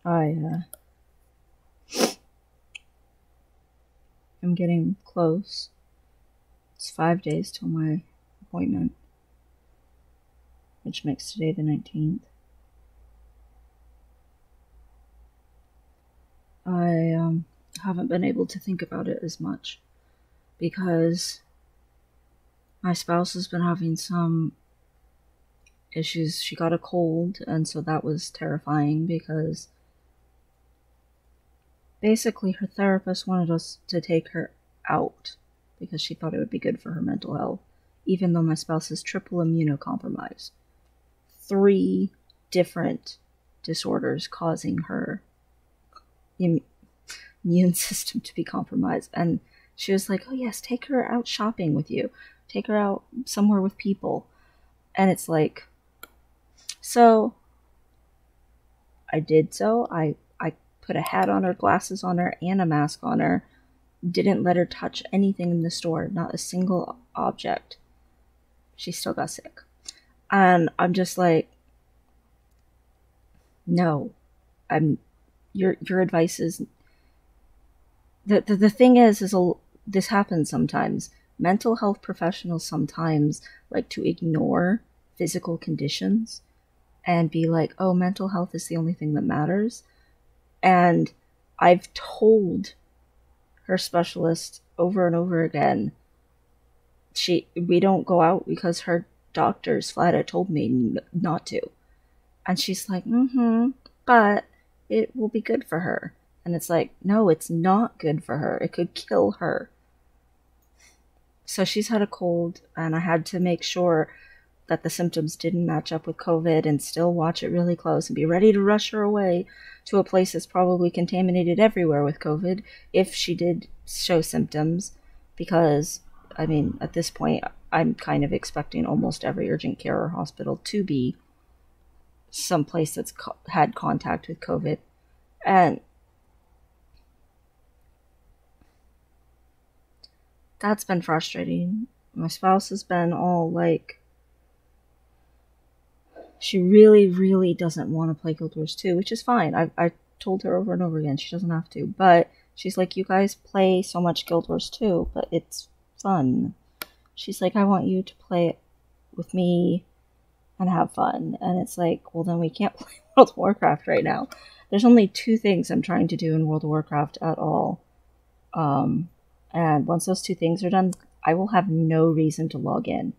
I am getting close. It's 5 days till my appointment, which makes today the 19th. I haven't been able to think about it as much because my spouse has been having some issues. She got a cold, and so that was terrifying because basically her therapist wanted us to take her out because she thought it would be good for her mental health, even though my spouse is triple immunocompromised. 3 different disorders causing her immune system to be compromised. And she was like, oh yes, take her out shopping with you. Take her out somewhere with people. And it's like, so I did so. I put a hat on her, glasses on her, and a mask on her. Didn't let her touch anything in the store, not a single object. She still got sick. And I'm just like, no. Your advice is the thing is this happens sometimes. Mental health professionals sometimes like to ignore physical conditions and be like, oh, mental health is the only thing that matters. And I've told her specialist over and over again, we don't go out because her doctors flat out told me not to. And she's like, but it will be good for her. And it's like, no, it's not good for her. It could kill her. So she's had a cold, and I had to make sure that the symptoms didn't match up with COVID and still watch it really close and be ready to rush her away to a place that's probably contaminated everywhere with COVID if she did show symptoms. Because, I mean, at this point, I'm kind of expecting almost every urgent care or hospital to be someplace that's had contact with COVID. And that's been frustrating. My spouse has been all like, she really, really doesn't want to play Guild Wars 2, which is fine. I told her over and over again she doesn't have to. But she's like, you guys play so much Guild Wars 2, but it's fun. She's like, I want you to play it with me and have fun. And it's like, well, then we can't play World of Warcraft right now. There's only 2 things I'm trying to do in World of Warcraft at all. And once those 2 things are done, I will have no reason to log in.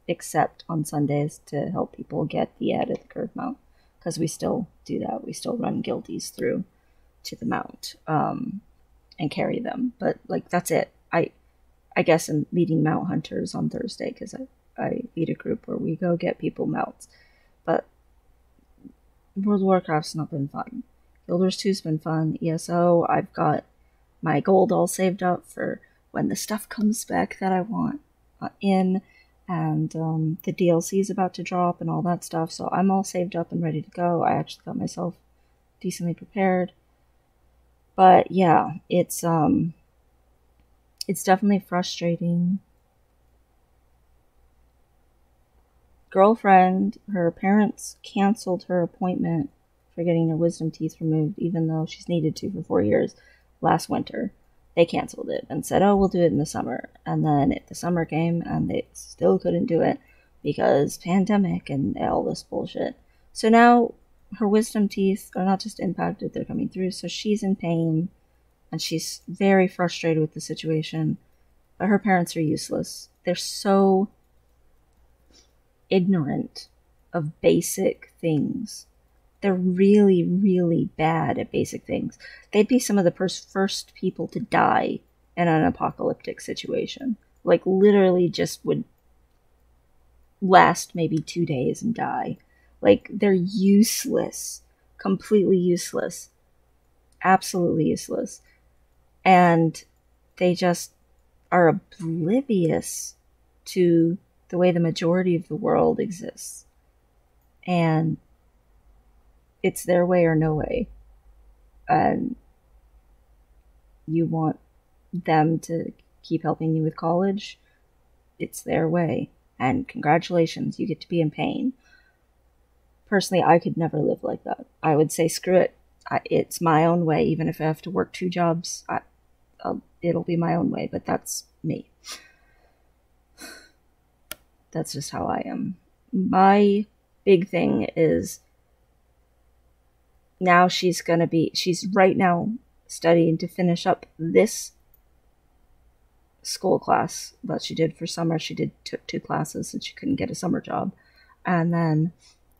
Except on Sundays to help people get the ahead of the curve mount. Because we still do that. We still run guildies through to the mount. And carry them. But, like, that's it. I guess I'm leading Mount Hunters on Thursday. Because I lead a group where we go get people mounts. But World of Warcraft's not been fun. Guild Wars 2's been fun. ESO, I've got my gold all saved up for when the stuff comes back that I want in. And the DLC is about to drop and all that stuff, so I'm all saved up and ready to go. I actually got myself decently prepared. But yeah, it's definitely frustrating. Girlfriend, her parents canceled her appointment for getting her wisdom teeth removed, even though she's needed to for 4 years, last winter. They canceled it and said, oh, we'll do it in the summer. And then the summer came and they still couldn't do it because pandemic and all this bullshit. So now her wisdom teeth are not just impacted, they're coming through. So she's in pain and she's very frustrated with the situation. But her parents are useless. They're so ignorant of basic things. They're really, really bad at basic things. They'd be some of the first people to die in an apocalyptic situation. Like, literally just would last maybe 2 days and die. Like, they're useless. Completely useless. Absolutely useless. And they just are oblivious to the way the majority of the world exists. And it's their way or no way. And you want them to keep helping you with college, it's their way. And congratulations, you get to be in pain. Personally, I could never live like that. I would say, screw it. it's my own way. Even if I have to work 2 jobs, it'll be my own way, but that's me. That's just how I am. My big thing is now she's right now studying to finish up this school class that she did for summer. She took 2 classes and she couldn't get a summer job. And then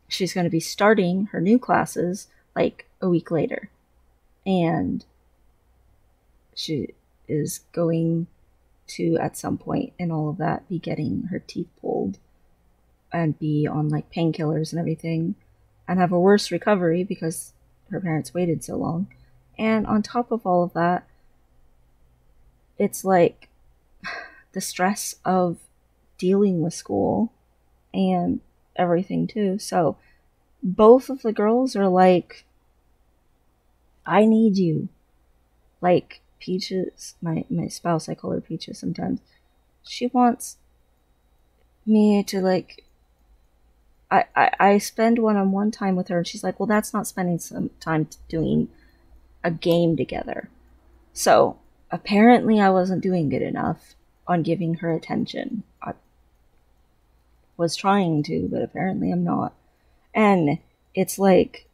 she's going to be starting her new classes like a week later. And she is going to, at some point in all of that, be getting her teeth pulled and be on like painkillers and everything and have a worse recovery because her parents waited so long. And on top of all of that, it's like the stress of dealing with school and everything too. So both of the girls are like, I need you. Like Peaches, my spouse, I call her Peaches sometimes. She wants me to like, I spend one-on-one time with her and she's like, well, that's not spending some time doing a game together. So apparently I wasn't doing good enough on giving her attention. I was trying to, but apparently I'm not. And it's like,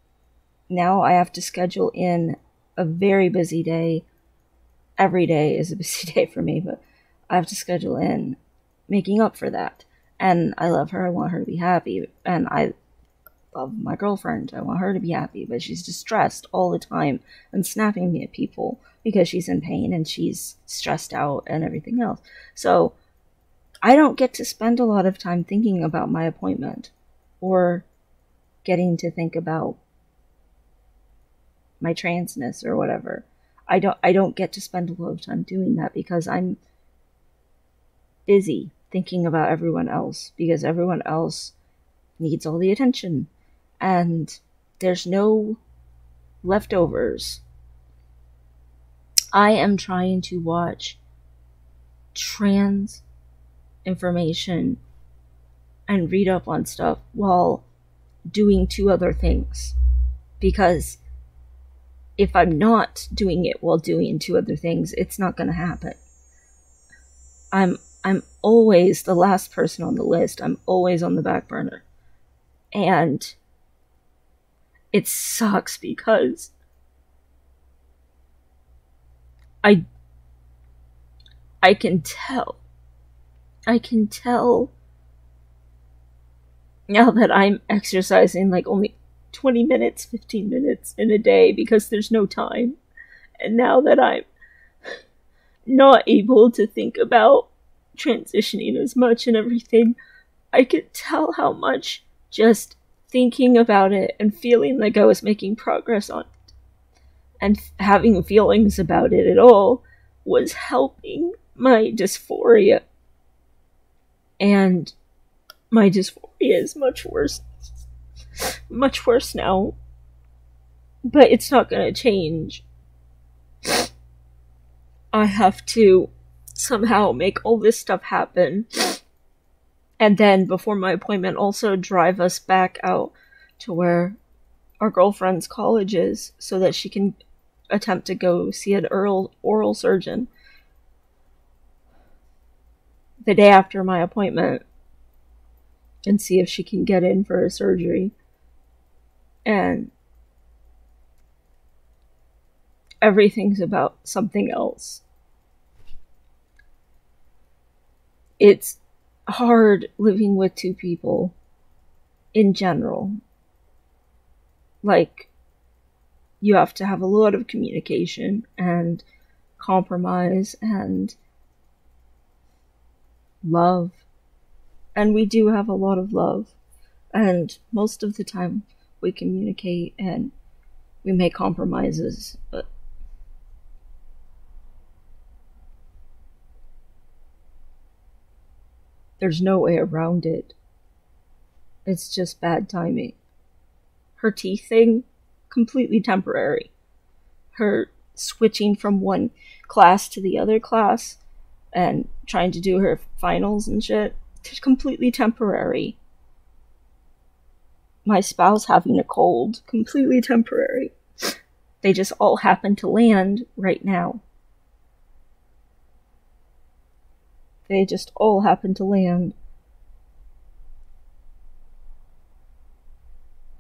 now I have to schedule in a very busy day. Every day is a busy day for me, but I have to schedule in making up for that. And I love her. I want her to be happy. And I love my girlfriend. I want her to be happy, but she's distressed all the time and snapping me at people because she's in pain and she's stressed out and everything else. So I don't get to spend a lot of time thinking about my appointment or getting to think about my transness or whatever. I don't get to spend a lot of time doing that because I'm busy thinking about everyone else, because everyone else needs all the attention and there's no leftovers. I am trying to watch trans information and read up on stuff while doing 2 other things, because if I'm not doing it while doing 2 other things, it's not going to happen. I'm always the last person on the list. I'm always on the back burner. And it sucks because I can tell now that I'm exercising like only 20 minutes, 15 minutes in a day because there's no time. And now that I'm not able to think about transitioning as much and everything, I could tell how much just thinking about it and feeling like I was making progress on it and having feelings about it at all was helping my dysphoria. And my dysphoria is much worse now, but it's not going to change. I have to somehow make all this stuff happen, and then before my appointment also drive us back out to where our girlfriend's college is so that she can attempt to go see an oral surgeon the day after my appointment and see if she can get in for a surgery. And everything's about something else. It's hard living with 2 people in general. Like, you have to have a lot of communication and compromise and love. And we do have a lot of love. And most of the time we communicate and we make compromises, but there's no way around it. It's just bad timing. Her teeth thing, completely temporary. Her switching from one class to the other class and trying to do her finals and shit, it's completely temporary. My spouse having a cold, completely temporary. They just all happen to land right now. They just all happen to land.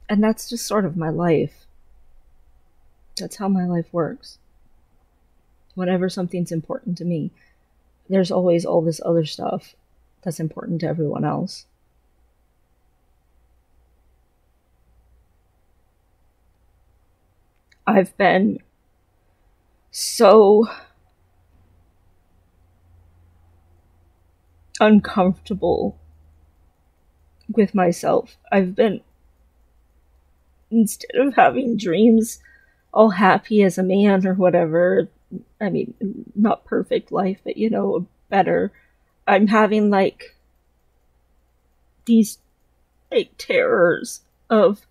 And that's just sort of my life. That's how my life works. Whenever something's important to me, there's always all this other stuff that's important to everyone else. I've been so uncomfortable with myself. I've been, instead of having dreams all happy as a man or whatever, I mean, not perfect life, but better, I'm having like these like terrors of,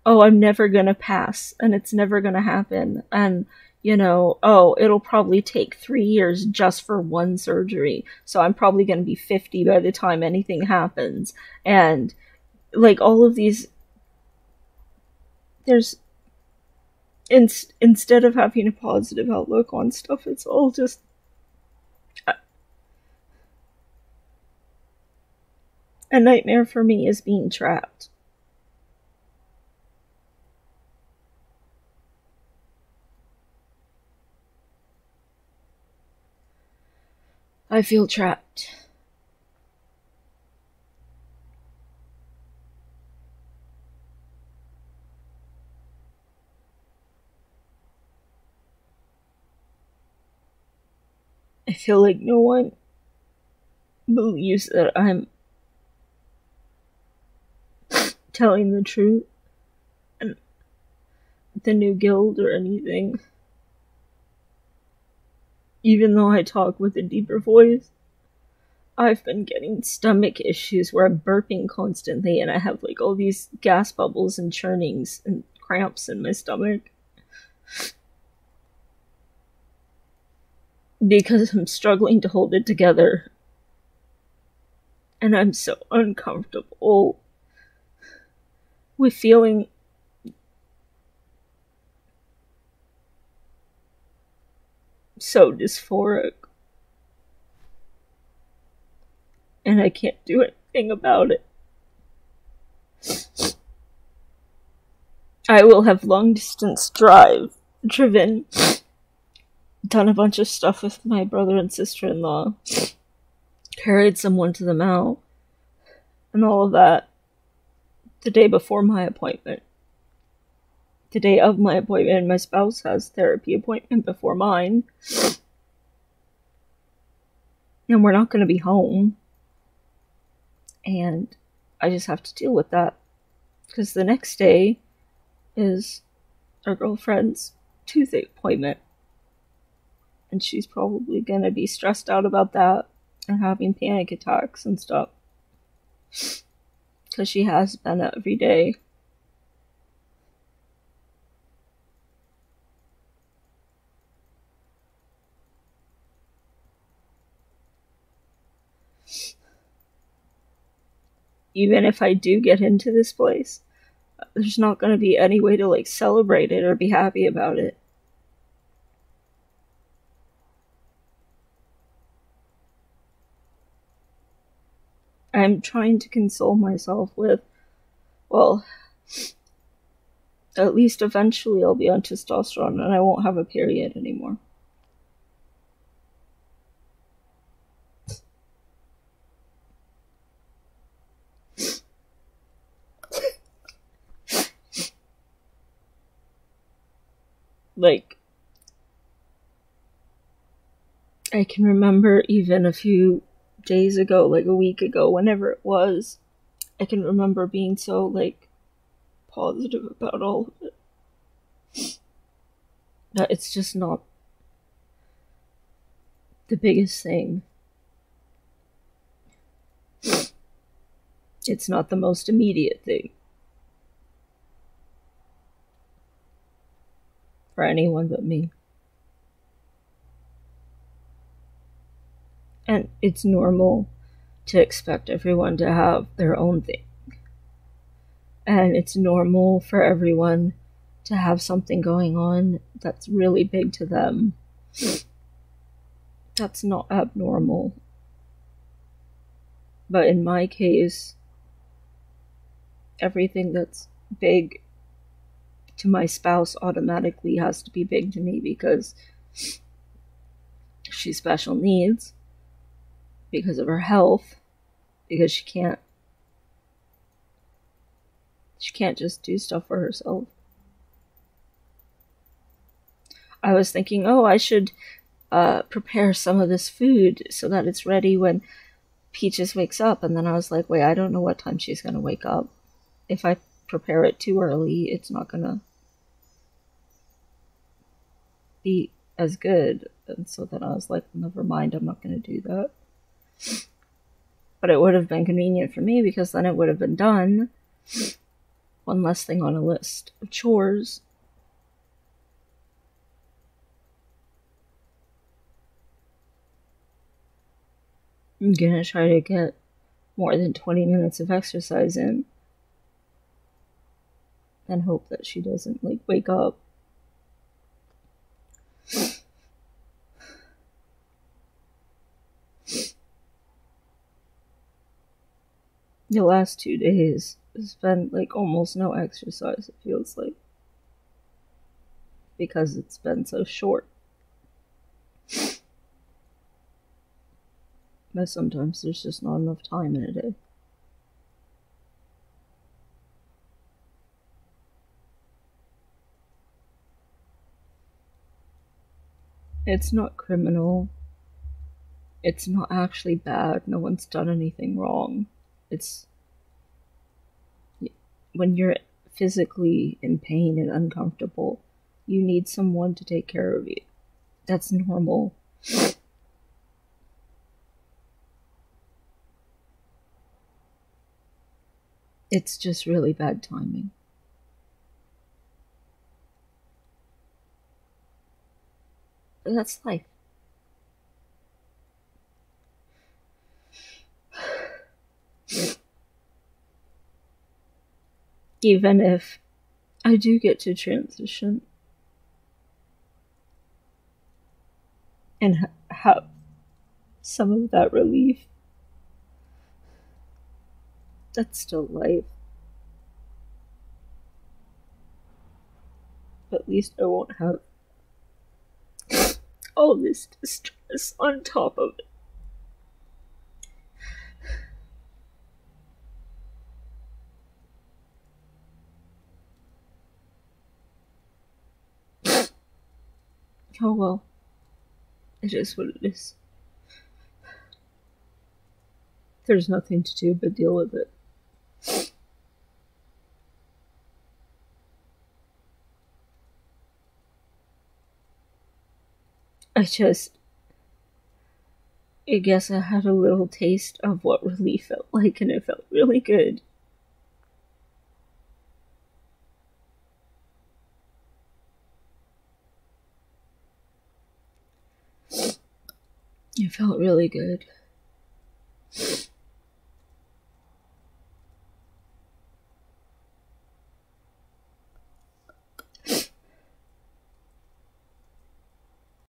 oh, I'm never gonna pass, and it's never gonna happen, and oh, it'll probably take 3 years just for one surgery, so I'm probably gonna be 50 by the time anything happens, and like all of these, there's, instead of having a positive outlook on stuff, it's all just, a nightmare for me is being trapped. I feel trapped. I feel like no one believes that I'm telling the truth and the new guild or anything. Even though I talk with a deeper voice, I've been getting stomach issues where I'm burping constantly and I have like all these gas bubbles and churnings and cramps in my stomach. Because I'm struggling to hold it together. And I'm so uncomfortable with feeling so dysphoric. And I can't do anything about it. I will have long distance driven, done a bunch of stuff with my brother and sister-in-law, carried someone to the mall, and all of that the day before my appointment. The day of my appointment, my spouse has therapy appointment before mine. And we're not going to be home. And I just have to deal with that. Because the next day is our girlfriend's toothache appointment. And she's probably going to be stressed out about that and having panic attacks and stuff. Because she has been every day. Even if I do get into this place, there's not going to be any way to like celebrate it or be happy about it. I'm trying to console myself with, well, at least eventually I'll be on testosterone and I won't have a period anymore. Like, I can remember even a few days ago, like a week ago, whenever it was, I can remember being so, like, positive about all of it. That it's just not the biggest thing. It's not the most immediate thing. For anyone but me. And it's normal to expect everyone to have their own thing. And it's normal for everyone to have something going on that's really big to them. That's not abnormal. But in my case, everything that's big to my spouse automatically has to be big to me because she's special needs, because of her health, because she can't just do stuff for herself. I was thinking, oh, I should prepare some of this food so that it's ready when Peaches wakes up, and then I was like, wait, I don't know what time she's gonna wake up. If I prepare it too early, it's not gonna be as good. And so then I was like, never mind, I'm not gonna do that. But it would have been convenient for me because then it would have been done. One less thing on a list of chores. I'm gonna try to get more than 20 minutes of exercise in. And hope that she doesn't, like, wake up. The last 2 days has been, like, almost no exercise, it feels like. Because it's been so short. But sometimes there's just not enough time in a day. It's not criminal. It's not actually bad. No one's done anything wrong. It's when you're physically in pain and uncomfortable, you need someone to take care of you. That's normal. It's just really bad timing. But that's life. Even if I do get to transition and have some of that relief, that's still life. But at least I won't have all this distress on top of it. Oh well. It is what it is. There's nothing to do but deal with it. I guess I had a little taste of what relief felt like, and it felt really good. It felt really good.